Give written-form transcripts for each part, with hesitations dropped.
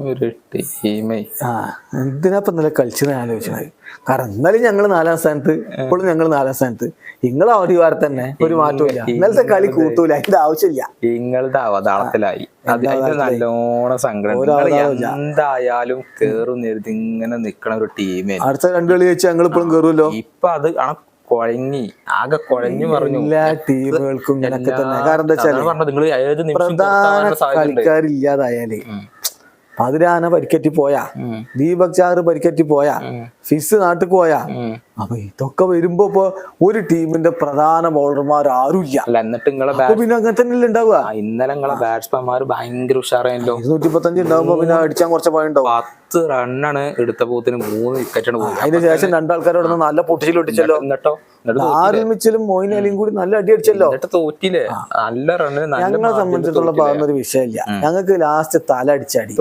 ഒരു ടീമേ എന്തിനാപ്പം ഇന്നലെ കളിച്ചത് ആലോചിച്ചത്. കാരണം ഇന്നലെ ഞങ്ങൾ 4ാം സ്ഥാനത്ത്, ഇപ്പോഴും ഞങ്ങൾ 4ാം സ്ഥാനത്ത്. നിങ്ങളെ ഓടി വാർ തന്നെ ഒരു മാറ്റമില്ല. ഇന്നലത്തെ കളി കൂട്ടൂല, അതിന്റെ ആവശ്യമില്ല. നിങ്ങളുടെ അവതാളത്തിലായി അതിന്റെ നല്ലോണം സങ്കടം. എന്തായാലും കേറും നേരത്തെ ഇങ്ങനെ നിക്കണ ഒരു ടീമേ. അടുത്ത 2 കളി വെച്ച് ഞങ്ങൾ ഇപ്പോഴും കേറുമല്ലോ. ഇപ്പൊ അത് കുഴങ്ങി ആകെ കുഴഞ്ഞു പറഞ്ഞു. എല്ലാ ടീമുകൾക്കും ഇങ്ങനൊക്കെ തന്നെ. കാരണം എന്താ വെച്ചാൽ പ്രധാന കളിക്കാരില്ലാതായാലേ പതിരാന പരിക്കറ്റി പോയാ, ദീപക് ചാറ് പരിക്കറ്റി പോയാ, ഫിസ് നാട്ടിൽ പോയാ, അപ്പൊ ഇതൊക്കെ വരുമ്പോ ഇപ്പൊ ഒരു ടീമിന്റെ പ്രധാന ബൗളർമാർ ആരുമില്ല. എന്നിട്ട് നിങ്ങളെ പിന്നെ അങ്ങനെ തന്നെ ഉണ്ടാവുക. ഇന്നലെ നിങ്ങളെ ബാറ്റ്സ്മാൻമാർ ഭയങ്കര ഉഷാറായല്ലോ. 125 ഉണ്ടാവുമ്പോ പിന്നെ അടിച്ചാൻ കുറച്ച് പണി ഉണ്ടാവും. 10 റണ്ണാണ് എടുത്ത പോത്തിന് 3 വിക്കറ്റാണ് പോയി. അതിന് ശേഷം 2 ആൾക്കാരോട് നല്ല പൊട്ടിച്ചിൽ ഒട്ടിച്ചല്ലോ. എന്നിട്ടോ ആരും മിച്ചലും മോയിൻ അലിയും കൂടി നല്ല അടി അടിച്ചല്ലോ. തോറ്റില്ലേ? നല്ല റണ്ണിന്. ഞങ്ങളെ സംബന്ധിച്ചിടത്തോളം പറയുന്നൊരു വിഷയമില്ല. ഞങ്ങൾക്ക് ലാസ്റ്റ് തല അടിച്ചടി.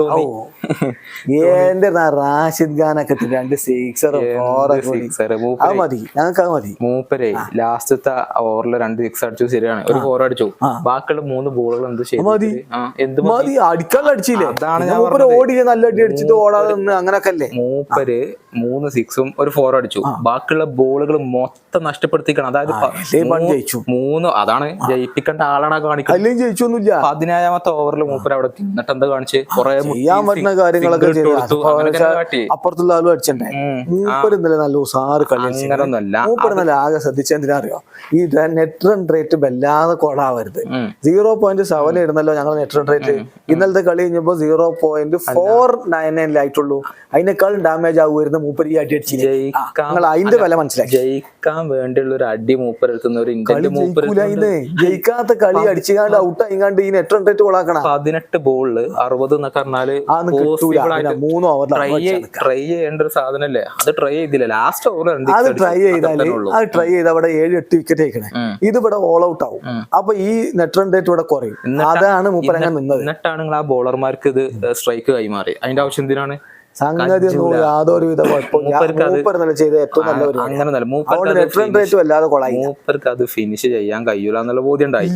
എന്റെ റാഷിദ് ഖാനൊക്കെ 2 സിക്സർ അത് മതി, ഞങ്ങൾക്ക് അത് മതി. മൂപ്പരെ ലാസ്റ്റത്തെ ഓവറിൽ 2 സിക്സ് അടിച്ചു, ശരിയാണ്. ഒരു 4 അടിച്ചു. ബാക്കിയുള്ള 3 ബോളുകൾ എന്ത് ചെയ്തു? മതി, അടിക്കാനുള്ള അടിച്ചില്ലേ? മൂപ്പര് ഓടി നല്ല അടി അടിച്ചിട്ട് ഓടാതെ നിന്ന് അങ്ങനൊക്കെ അല്ലേ. മൂപ്പര് 3 സിക്സും ഒരു 4 അടിച്ചു. ബാക്കിയുള്ള ബോളുകൾ മൊത്തം നഷ്ടപ്പെടുത്തിക്കണം. അതായത് 3 അതാണ് ജയിപ്പിക്കേണ്ട ആളാണ് കാണിക്കുന്നത്. ജയിച്ചൊന്നുമില്ല. 17ാമത്തെ ഓവറിൽ മൂപ്പര് അവിടെ എന്നിട്ട് എന്താ കാണിച്ച് കുറെ ചെയ്യാൻ പറ്റുന്ന കാര്യങ്ങളൊക്കെ അപ്പുറത്തുള്ള ആളും അടിച്ചണ്ടേ. മൂപ്പര് ഇന്നലെ നല്ല ഉസാറ് കളി. മൂപ്പര് നല്ല ആകെ ശ്രദ്ധിച്ചെന്തിനാ അറിയോ? ഈ നെറ്റ് റൺ റേറ്റ് വല്ലാതെ കൊടാവരുത്. 0.7 ഇടുന്നല്ലോ ഞങ്ങൾ നെറ്റ് റൺ റേറ്റ്. ഇന്നലത്തെ കളി കഴിഞ്ഞപ്പോ 0.499 ആയിട്ടുള്ളൂ. അതിനേക്കാളും ഡാമേജ് ആകുമായിരുന്നു മൂപ്പര് ഈ അടി അടിച്ചില്ല. അതിന്റെ വില മനസ്സിലാക്കി. ജയിക്കാൻ വേണ്ടിയുള്ള ഒരു അടി മൂപ്പര് ജയിക്കാത്ത കളി അടിച്ചുകാണ്ട് ഔട്ട് ആയിക്കാണ്ട് ഈ നെറ്റ് റൺ റേറ്റ് കൊളാക്കണം. 18 ബോളില് 60 എന്നൊക്കെ പറഞ്ഞാല് 3 ഓവർ ട്രൈ ചെയ്യേണ്ട ഒരു സാധനല്ലേ. അത് ട്രൈ ചെയ്തില്ല. ലാസ്റ്റ് ഓവർ അത് ട്രൈ ചെയ്ത് അവിടെ 7-8 വിക്കറ്റ് ആയിക്കണേ. ഇത് ഇവിടെ ഓൾ ഔട്ട് ആവും. അപ്പൊ ഈ നെറ്റ് റൺ റേറ്റ് ഇവിടെ കുറയും. അതാണ് മൂപ്പരങ്ങനെ നിന്നത്. എന്നിട്ടാണ് നിങ്ങൾ ആ ബോളർമാർക്ക് ഇത് സ്ട്രൈക്ക് കൈമാറി. അതിന്റെ ആവശ്യം എന്തിനാണ്? സംഗതി ഒന്നും യാതൊരു വിധ ചെയ്ത ഏറ്റവും നല്ലവരും. മൂപ്പർക്ക് അത് ഫിനിഷ് ചെയ്യാൻ കഴിയൂല എന്നുള്ള ബോധ്യം ഉണ്ടായി.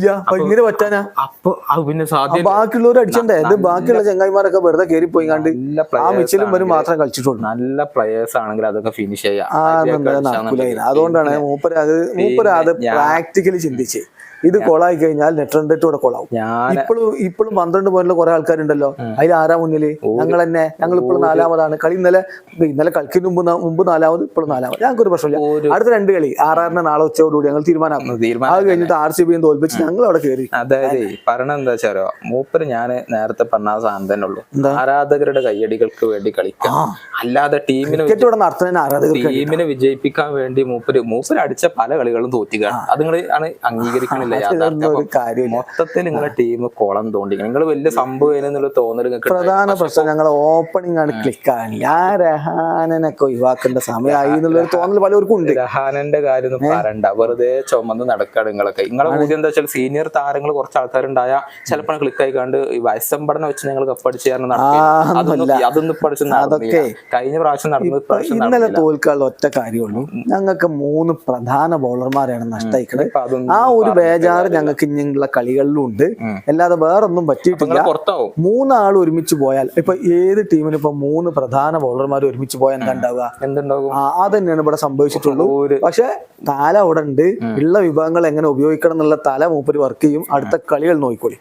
ഇങ്ങനെ പറ്റാനാ? അപ്പൊ പിന്നെ സാധ്യത ബാക്കിയുള്ളവർ അടിച്ചണ്ടേ? ഇത് ബാക്കിയുള്ള ചങ്ങായിമാരൊക്കെ വെറുതെ കയറി പോയി കണ്ട് ആ മിച്ചിലും വരും മാത്രം കളിച്ചിട്ടുള്ളൂ. നല്ല പ്ലേയേഴ്സ് ആണെങ്കിൽ അതൊക്കെ ഫിനിഷ് ചെയ്യാം. അതുകൊണ്ടാണ് മൂപ്പര് അത് പ്രാക്ടിക്കലി ചിന്തിച്ച് ഇത് കൊളായി കഴിഞ്ഞാൽ നെറ്റ് റൺ റേറ്റ് കൂടെ കൊളാവും. ഇപ്പോഴും 12 പോയിന്റിൽ കുറെ ആൾക്കാരുണ്ടല്ലോ. അതിൽ ആരാ മുന്നില്? ഞങ്ങൾ തന്നെ. ഞങ്ങൾ ഇപ്പോഴും 4ാമതാണ്. കളി ഇന്നലെ കളിക്കുന്ന മുമ്പ് 4ാമത്, ഇപ്പോഴും 4ാമത്. ഞങ്ങൾക്ക് ഒരു പ്രശ്നമില്ല. അടുത്ത 2 കളി 6-ന് നാളെ ഉച്ചയോടുകൂടി ഞങ്ങൾ തീരുമാനമാക്കും. അത് കഴിഞ്ഞിട്ട് RCB തോൽപ്പിച്ച് ഞങ്ങൾ അവിടെ കയറി. അതായത് പറയണ എന്താ വെച്ചാലോ, മൂപ്പര് ഞാൻ നേരത്തെ പറഞ്ഞ സാധനം തന്നെ ഉള്ളൂ. ആരാധകരുടെ കയ്യടികൾക്ക് വേണ്ടി കളിക്കാം. അല്ലാതെ ടീമിനെ വിജയിപ്പിക്കാൻ വേണ്ടി മൂപ്പര് അടിച്ച പല കളികളും തോറ്റുകയാണ്. അത് നിങ്ങൾ ആണ് അംഗീകരിക്കണില്ല. മൊത്തത്തിൽ നിങ്ങളെ ടീം കുളം തോണ്ടി. നിങ്ങൾ വലിയ സംഭവം എന്നുള്ള തോന്നൽ. പ്രധാന പ്രശ്നം ഞങ്ങൾ ഓപ്പണിംഗ് ആണ് ക്ലിക്കാണ്. ആ രഹാനൊക്കെ ഒഴിവാക്കേണ്ട സമയമായി എന്നുള്ളൊരു തോന്നൽ പലർക്കും ഉണ്ട്. രഹാനന്റെ കാര്യം ഒന്നും പറയണ്ട. വെറുതെ ചുമന്ന് നടക്കാണ് നിങ്ങളൊക്കെ. നിങ്ങളെ മൂല്യം എന്താ വെച്ചാൽ സീനിയർ താരങ്ങൾ കുറച്ച് ആൾക്കാരുണ്ടായ ചിലപ്പോൾ ക്ലിക്കായി കണ്ട് വയസ്സമ്പടനെ വെച്ച് ഞങ്ങൾ കപ്പടിച്ച് അതൊന്നും പഠിച്ചു. അതൊക്കെ കഴിഞ്ഞ പ്രാവശ്യം നടന്നത്. ഇന്നലെ തോൽക്കാനുള്ള ഒറ്റ കാര്യമുള്ളൂ, ഞങ്ങൾക്ക് 3 പ്രധാന ബൗളർമാരാണ് നഷ്ടമായിക്കുന്നത്. ആ ഒരു ബേജാറ് ഞങ്ങൾക്ക് ഇനിയുള്ള കളികളിലും ഉണ്ട്. അല്ലാതെ വേറൊന്നും പറ്റിയിട്ടില്ല. 3 ആൾ ഒരുമിച്ച് പോയാൽ ഇപ്പൊ ഏത് ടീമിനും ഇപ്പൊ 3 പ്രധാന ബൗളർമാർ ഒരുമിച്ച് പോയാൽ എന്തുണ്ടാവുക? അത് തന്നെയാണ് ഇവിടെ സംഭവിച്ചിട്ടുള്ളൂ. പക്ഷെ തല അവിടെ ഉണ്ട്. ഉള്ള വിഭവങ്ങൾ എങ്ങനെ ഉപയോഗിക്കണം എന്നുള്ള തല മൂപ്പര് വർക്ക് ചെയ്യും. അടുത്ത കളികൾ നോക്കിക്കോളി.